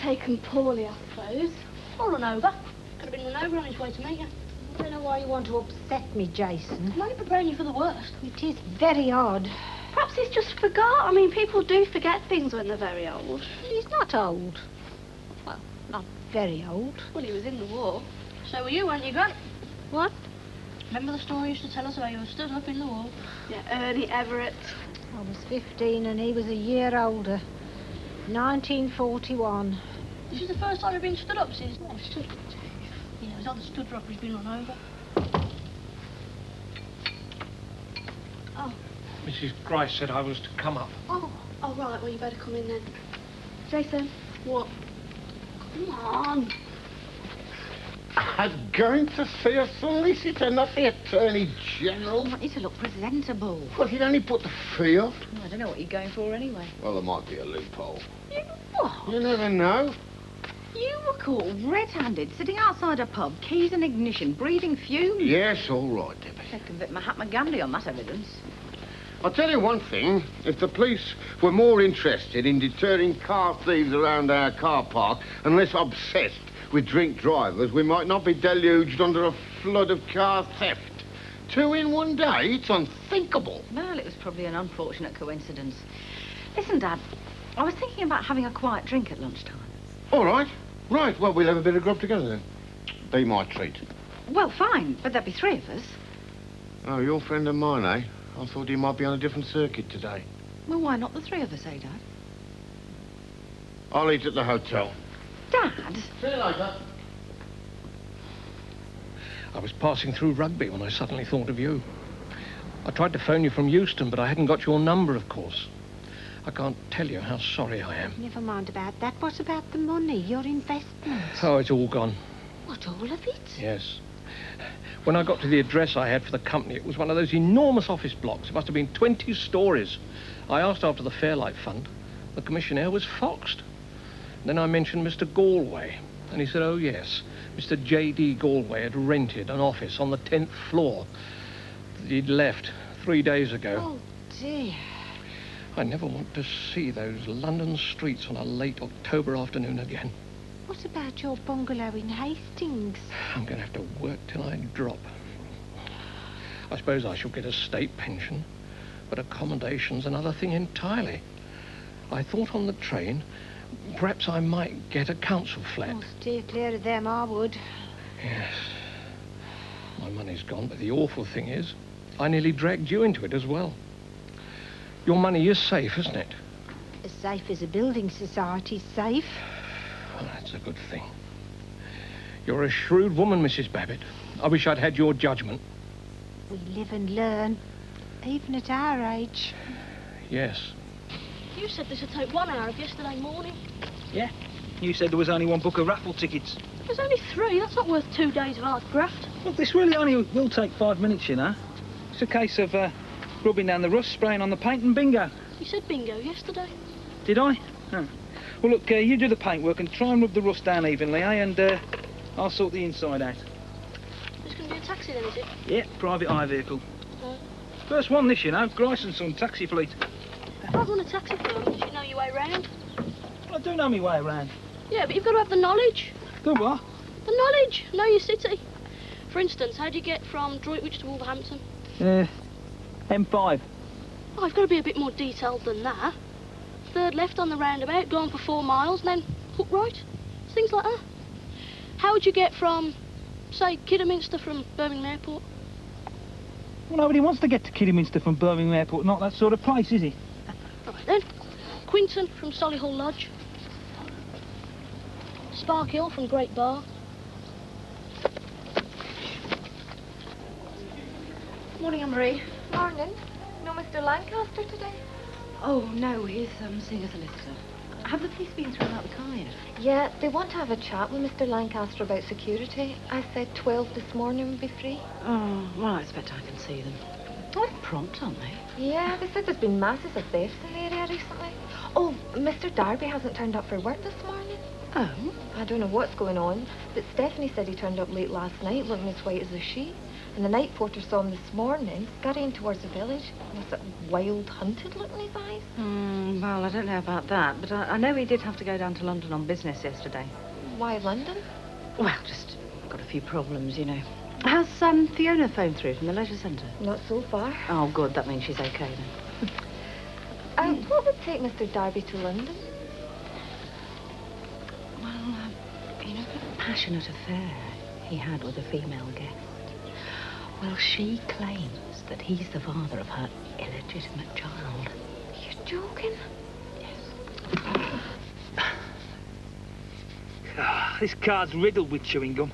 taken poorly, I suppose. Or run over. Could have been run over on his way to meet you. I don't know why you want to upset me, Jason. I'm only preparing you for the worst. It is very odd. Perhaps he's just forgot. I mean, people do forget things when they're very old. He's not old. Well, not very old. Well, he was in the war. So were you, weren't you, Grant? What? Remember the story you used to tell us about you were stood up in the war? Yeah, Ernie Everett. I was 15 and he was a year older. 1941. This is the first time you've been stood up since then? Stood up? Yeah, his other stood up, he's been run over. Oh. Mrs. Grice said I was to come up. Oh, right, well, you better come in then. Jason. What? Come on. I'm going to see a solicitor, not the Attorney General. I want you to look presentable. Well, he'd only put the fee up. I don't know what you're going for anyway. Well, there might be a loophole. What? You never know. You were caught red-handed, sitting outside a pub, keys and ignition, breathing fumes. Yes, all right, Debbie. They'd convict Mahatma Gandhi on that evidence. I'll tell you one thing. If the police were more interested in deterring car thieves around our car park and less obsessed with drink drivers, we might not be deluged under a flood of car theft. 2 in one day? It's unthinkable. Well, it was probably an unfortunate coincidence. Listen, Dad, I was thinking about having a quiet drink at lunchtime. All right. Right, well, we'll have a bit of grub together then. Be my treat. Well, fine, but there'd be 3 of us. Oh, your friend of mine, eh? I thought he might be on a different circuit today. Well, why not the 3 of us, eh, Dad? I'll eat at the hotel. Dad? See you later. I was passing through Rugby when I suddenly thought of you. I tried to phone you from Euston, but I hadn't got your number, of course. I can't tell you how sorry I am. Never mind about that. What about the money, your investment? Oh, it's all gone. What, all of it? Yes. When I got to the address I had for the company, it was one of those enormous office blocks. It must have been 20 stories. I asked after the Fairlight Fund. The commissionaire was foxed. Then I mentioned Mr. Galway, and he said, oh, yes, Mr. J.D. Galway had rented an office on the 10th floor. He'd left 3 days ago. Oh, dear. I never want to see those London streets on a late October afternoon again. What about your bungalow in Hastings? I'm going to have to work till I drop. I suppose I shall get a state pension, but accommodation's another thing entirely. I thought on the train, perhaps I might get a council flat. Oh, steer clear of them, I would. Yes. My money's gone, but the awful thing is, I nearly dragged you into it as well. Your money is safe, isn't it? As safe as a building society's safe. Well, that's a good thing. You're a shrewd woman, Mrs. Babbitt. I wish I'd had your judgment. We live and learn, even at our age. Yes. You said this would take 1 hour of yesterday morning. Yeah. You said there was only 1 book of raffle tickets. There's only 3. That's not worth 2 days of hard graft. Well, this really only will take 5 minutes, you know. It's a case of rubbing down the rust, spraying on the paint, and bingo. You said bingo yesterday. Did I? Oh. Well, look, you do the paintwork and try and rub the rust down evenly, eh? And I'll sort the inside out. This going to be a taxi then, is it? Yeah, private hire vehicle. First one this, you know. Grice and Son taxi fleet. I'd run a taxi firm. Does you know your way round? I do know my way around. Yeah, but you've got to have the knowledge. The what? The knowledge. Know your city. For instance, how do you get from Droitwich to Wolverhampton? M5. Oh, I've got to be a bit more detailed than that. 3rd left on the roundabout, go on for 4 miles, and then hook right. Things like that. How would you get from, say, Kidderminster from Birmingham Airport? Well, nobody wants to get to Kidderminster from Birmingham Airport. Not that sort of place, is he? Right then. Quinton from Solihull Lodge. Sparkhill from Great Bar. Morning, Anne-Marie. Morning. No Mr Lancaster today? Oh, no, he's seeing a solicitor. Have the police been through about the car yet? Yeah, they want to have a chat with Mr Lancaster about security. I said 12 this morning would be free. Oh, well, I expect I can see them. Oh, they're prompt, aren't they? Yeah, they said there's been masses of thefts in the area recently. Oh, Mr Darby hasn't turned up for work this morning. Oh? I don't know what's going on, but Stephanie said he turned up late last night looking as white as a sheet. And the night porter saw him this morning, scurrying towards the village. He was wild, hunted look in his eyes. Well, I don't know about that, but I know he did have to go down to London on business yesterday. Why London? Well, just got a few problems, you know. Has Fiona phoned through from the leisure centre? Not so far. Oh, good. That means she's okay then. What would take Mr Darby to London? Well, you know that passionate affair he had with a female guest? Well, she claims that he's the father of her illegitimate child. You're joking? This car's riddled with chewing gum.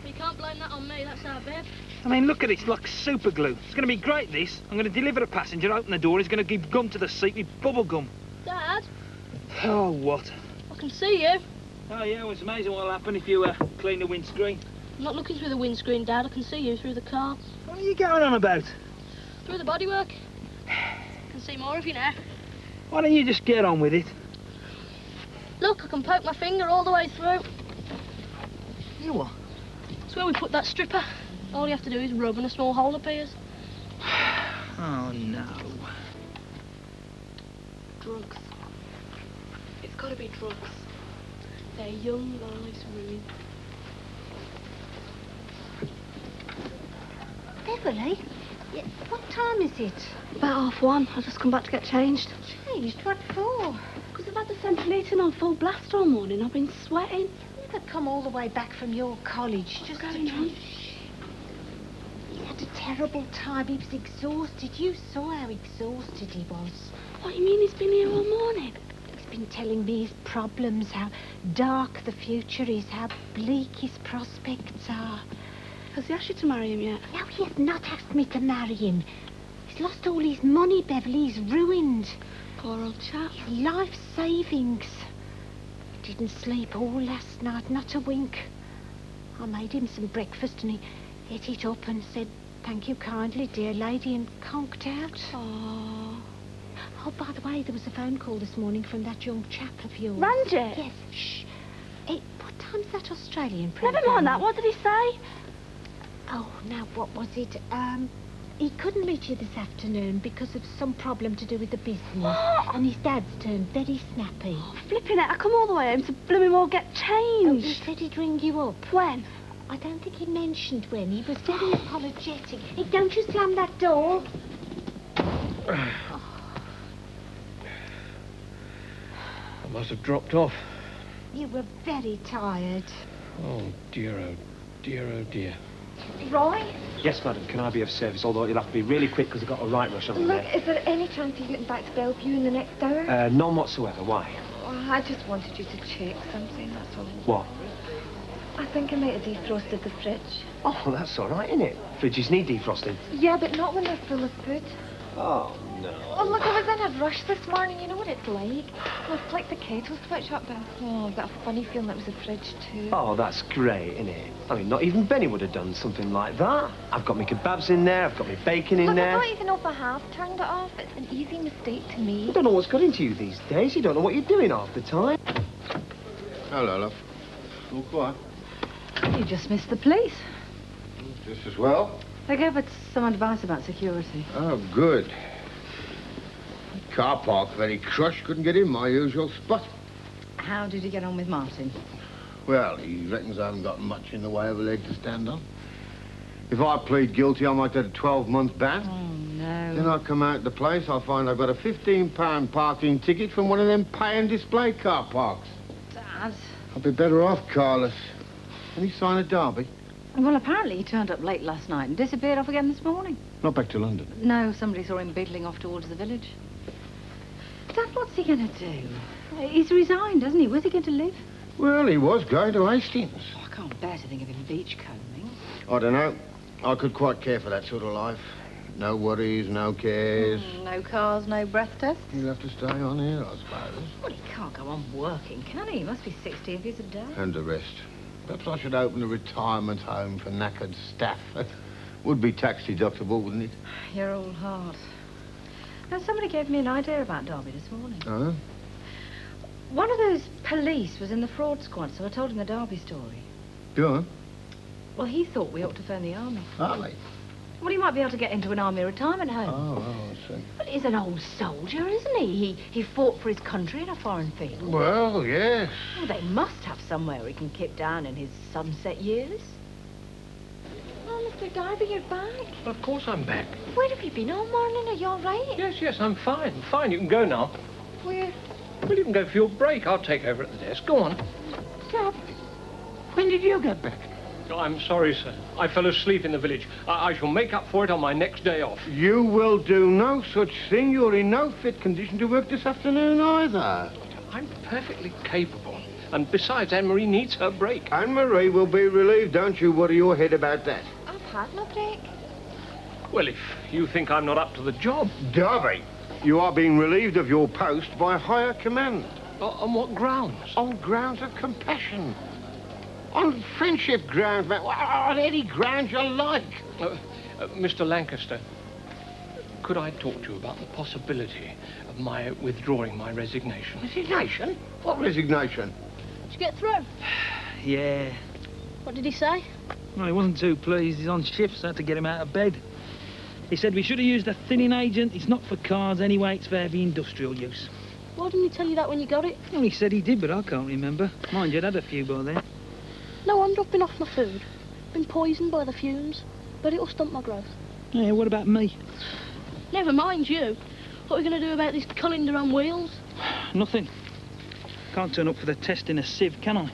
You can't blame that on me, that's our babe. I mean, look at it, it's like super glue. It's going to be great, this. I'm going to deliver a passenger, open the door, he's going to give gum to the seat with bubble gum. Dad? Oh, what? I can see you. Oh, yeah, well, it's amazing what'll happen if you clean the windscreen. I'm not looking through the windscreen, Dad. I can see you through the car. What are you going on about? Through the bodywork. I can see more of you now. Why don't you just get on with it? Look, I can poke my finger all the way through. You what? It's where we put that stripper. All you have to do is rub and a small hole appears. Oh, no. Drugs. It's got to be drugs. Their young lives ruined. Beverly? Yeah, what time is it? About 1:30. I've just come back to get changed. Changed? What for? Because I've had the central heating on full blast all morning. I've been sweating. You never come all the way back from your college just Going to... on? He had a terrible time. He was exhausted. You saw how exhausted he was. What, you mean he's been here all morning? He's been telling me his problems, how dark the future is, how bleak his prospects are. Has he asked you to marry him yet? No, he has not asked me to marry him. He's lost all his money, Beverly. He's ruined. Poor old chap. His life savings. He didn't sleep all last night, not a wink. I made him some breakfast and he ate it up and said, "Thank you kindly, dear lady," and conked out. Oh, by the way, there was a phone call this morning from that young chap of yours. Ranjit? Yes. Shh. Hey, what time's that Australian program? Never mind that. What did he say? Oh, now, what was it? He couldn't meet you this afternoon because of some problem to do with the business. What? And his dad's turned very snappy. Oh, flipping it. I come all the way home to blooming well get Oh, he changed. said he'd ring you up. When? I don't think he mentioned when. He was very apologetic. Hey, don't you slam that door. I must have dropped off. You were very tired. Oh, dear, oh, dear, oh, dear. Roy, Yes, madam, can I be of service? Although you'll have to be really quick because I've got a right rush on look, there. is there any chance of getting back to Bellevue in the next hour? None whatsoever. Why? Oh, I just wanted you to check something, that's all. What? I think I might have defrosted the fridge. Oh, that's all right, isn't it? Fridges need defrosting. Yeah, but not when they're full of food. Oh, no. Oh, look, I was in a rush this morning. You know what it's like. I flicked the kettle switch up, but I've got a funny feeling it was the fridge, too. Oh, that's great, isn't it? I mean, not even Benny would have done something like that. I've got my kebabs in there, I've got my bacon in Look, there. I don't even know if I have turned it off. It's an easy mistake to I me. don't know what's got into you these days. You don't know what you're doing half the time. Hello, love. All quiet. You just missed the police. Just as well. They gave us some advice about security. Oh, good. Car park very crushed. Couldn't get in my usual spot. How did you get on with Martin? Well, he reckons I haven't got much in the way of a leg to stand on. If I plead guilty, I might get a 12-month ban. Oh, no. Then I come out the place, I find I've got a £15 parking ticket from one of them pay and display car parks. Dad. I'll be better off, carless. Any sign of Darby? Well, apparently he turned up late last night and disappeared off again this morning. Not back to London. No, somebody saw him beetling off towards the village. Dad, what's he going to do? He's resigned, hasn't he? Where's he going to live? Well, he was going to Hastings. Oh, I can't bear to think of him beachcombing. I don't know. I could quite care for that sort of life. No worries, no cares. No cars, no breath tests. He'll have to stay on here, I suppose. Well, he can't go on working, can he? He must be 60 of his a day. And the rest. Perhaps I should open a retirement home for knackered staff. Would be tax deductible, wouldn't it? You're all hard. Now, somebody gave me an idea about Darby this morning. Oh? One of those police was in the fraud squad, so I told him the Darby story. Go on. Well, he thought we ought to phone the army. Are they? Well, he might be able to get into an army retirement home. Oh, I see. But he's an old soldier, isn't he? He fought for his country in a foreign field. Well, yes. Well, they must have somewhere he can keep down in his sunset years. Oh, Mr Darby, you're back. Well, of course I'm back. Where have you been all morning? Are you all right? Yes, I'm fine. Fine, you can go now. Where? Well, you can go for your break. I'll take over at the desk. Go on. Darby, when did you get back? Oh, I'm sorry, sir. I fell asleep in the village. I shall make up for it on my next day off. You will do no such thing. You're in no fit condition to work this afternoon either. I'm perfectly capable. And besides, Anne-Marie needs her break. Anne-Marie will be relieved. Don't you worry your head about that. I've had my break. Well, if you think I'm not up to the job. Darby, you are being relieved of your post by higher command. On what grounds? On grounds of compassion. On friendship grounds, man. On any grounds you like. Mr. Lancaster, could I talk to you about the possibility of my withdrawing my resignation? Resignation? What resignation? Did you get through? Yeah. What did he say? Well, he wasn't too pleased. He's on shift, so I had to get him out of bed. He said we should have used a thinning agent. It's not for cars anyway, it's for heavy industrial use. Why didn't he tell you that when you got it? Well, he said he did, but I can't remember. Mind you, I'd had a few by then. No, I'm dropping off my food. Been poisoned by the fumes, but it'll stunt my growth. Yeah, what about me? Never mind you. What are we going to do about this colander on wheels? Nothing. Can't turn up for the test in a sieve, can I?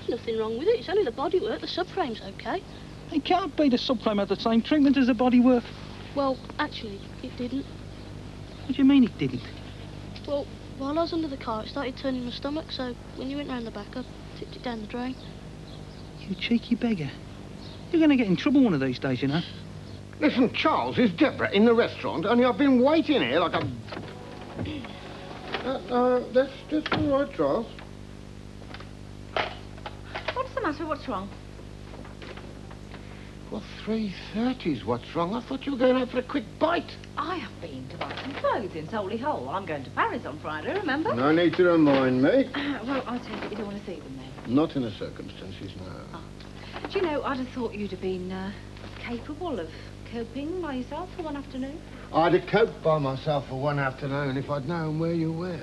There's nothing wrong with it. It's only the bodywork. The subframe's okay. It can't be. The subframe had the same treatment as the bodywork. Well, actually, it didn't. What do you mean it didn't? Well, while I was under the car, it started turning my stomach, so when you went round the back, I tipped it down the drain. You cheeky beggar. You're going to get in trouble one of these days, you know. Listen, Charles, is Deborah in the restaurant? Only I've been waiting here like a... that's all right, Charles. What's the matter? What's wrong? Well, 3:30's what's wrong. I thought you were going out for a quick bite. I have been to buy some clothes in Solihull. I'm going to Paris on Friday, remember? No need to remind me. Well, I take it you don't want to see them then. Not in the circumstances, no. Oh. Do you know, I'd have thought you'd have been capable of coping by yourself for one afternoon. I'd have coped by myself for one afternoon if I'd known where you were.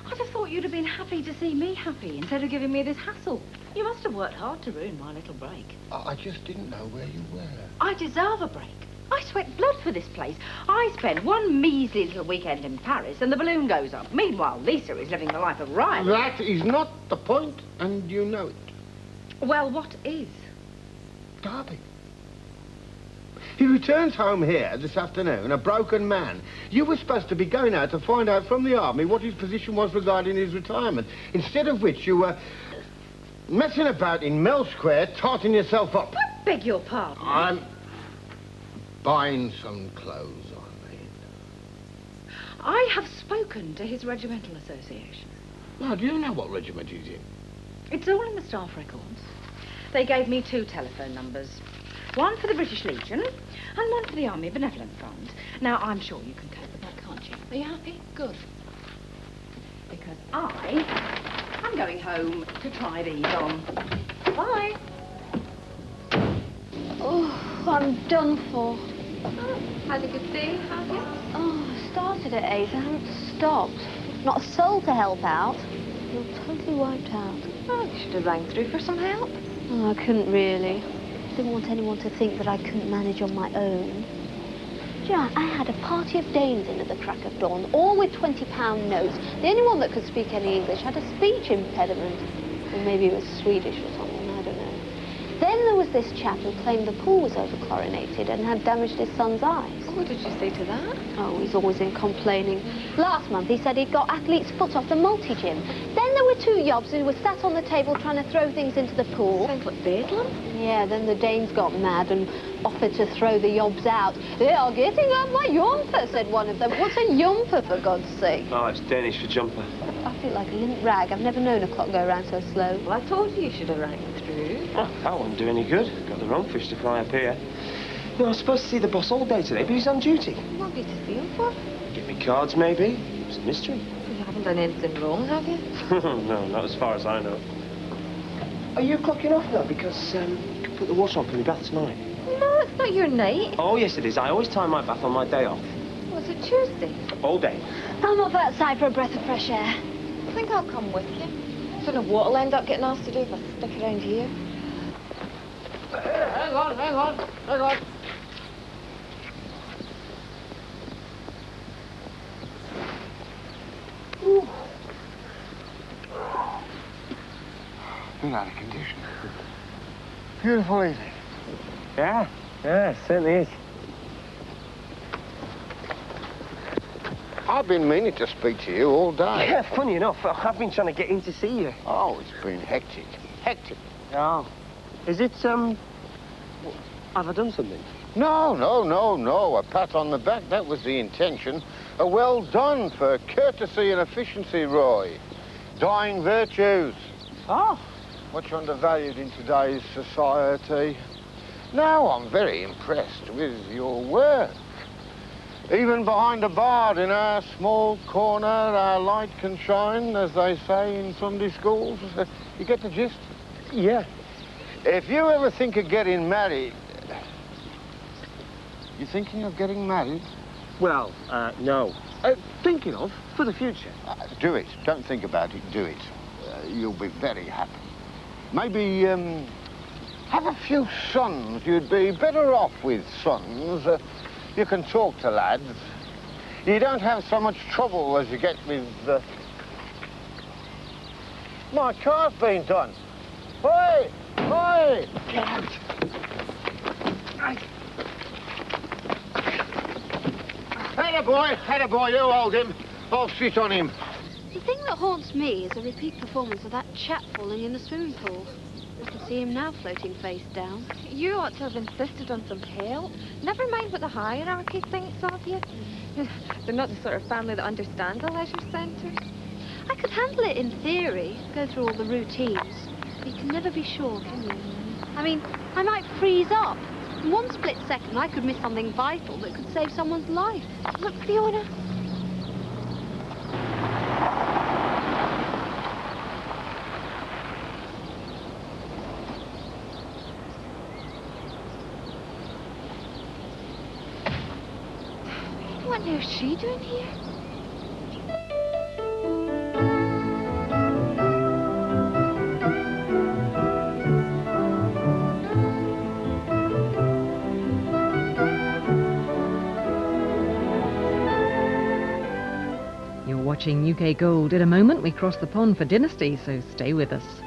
I'd have thought you'd have been happy to see me happy instead of giving me this hassle. You must have worked hard to ruin my little break. I just didn't know where you were. I deserve a break. I sweat blood for this place. I spend one measly little weekend in Paris and the balloon goes up. Meanwhile, Lisa is living the life of Ryan. That is not the point, and you know it. Well, what is? Darby. He returns home here this afternoon, a broken man. You were supposed to be going out to find out from the army what his position was regarding his retirement, instead of which you were messing about in Mel Square, tarting yourself up. I beg your pardon. I'm buying some clothes I need. I have spoken to his regimental association. Now, do you know what regiment he's in? It's all in the staff records. They gave me 2 telephone numbers. One for the British Legion and one for the Army Benevolent Fund. Now, I'm sure you can cope with that, can't you? Are you happy? Good. Because I'm going home to try these on. Bye. Oh, I'm done for. Oh, had a good day, have you? Oh, I started at 8. I haven't stopped. Not a soul to help out. You're totally wiped out. Oh, you should have rang through for some help. Oh, I couldn't really. Didn't want anyone to think that I couldn't manage on my own. Do you know, I had a party of Danes in at the crack of dawn, all with £20 notes. The only one that could speak any English had a speech impediment. Or maybe it was Swedish or something, I don't know. Then there was this chap who claimed the pool was over-chlorinated and had damaged his son's eyes. What did you say to that? Oh, he's always in complaining. Last month he said he'd got athlete's foot off the multi-gym. Then there were 2 yobs who were sat on the table trying to throw things into the pool. Sounds like bedlam. Yeah, then the Danes got mad and offered to throw the yobs out. They are getting up my jumper, said one of them. What's a jumper, for God's sake? Oh, it's Danish for jumper. I feel like a limp rag. I've never known a clock go around so slow. Well, I told you should have rang through. Oh, that wouldn't do any good. Got the wrong fish to fry up here. No, I was supposed to see the boss all day today, but he's on duty. What have you to see him for? Give me cards, maybe. It's a mystery. You haven't done anything wrong, have you? No, not as far as I know. Are you clocking off now? Because you can put the water on for me bath tonight. No, it's not your night. Oh, yes, it is. I always time my bath on my day off. Was it Tuesday? All day. I'm off outside for a breath of fresh air. I think I'll come with you. Don't know what I'll end up getting asked to do if I stick around here. Hang on. Been out of condition. Beautiful evening. Yeah, it certainly is. I've been meaning to speak to you all day. Yeah, funny enough, I've been trying to get in to see you. Oh, it's been hectic. Hectic. Oh. Is it, have I done something? No. A pat on the back, that was the intention. A well done for courtesy and efficiency, Roy. Dying virtues. Oh. Much undervalued in today's society. Now, I'm very impressed with your work. Even behind a bar in our small corner, our light can shine, as they say in Sunday schools. You get the gist? Yeah. If you ever think of getting married... You thinking of getting married? Well, no. Thinking of, for the future. Do it. Don't think about it. Do it. You'll be very happy. Maybe, have a few sons. You'd be better off with sons. You can talk to lads. You don't have so much trouble as you get with... My car's been done. Oi! Get out. Atta boy, you hold him. I'll sit on him. The thing that haunts me is a repeat performance of that chap falling in the swimming pool. I can see him now floating face down. You ought to have insisted on some help. Never mind what the hierarchy thinks of you. They're not the sort of family that understands a leisure centre. I could handle it in theory, go through all the routines. But you can never be sure, can you? I mean, I might freeze up. In one split second, I could miss something vital that could save someone's life. Look, Fiona. What on earth's she doing here? You're watching UK Gold. In a moment, we cross the pond for Dynasty, so stay with us.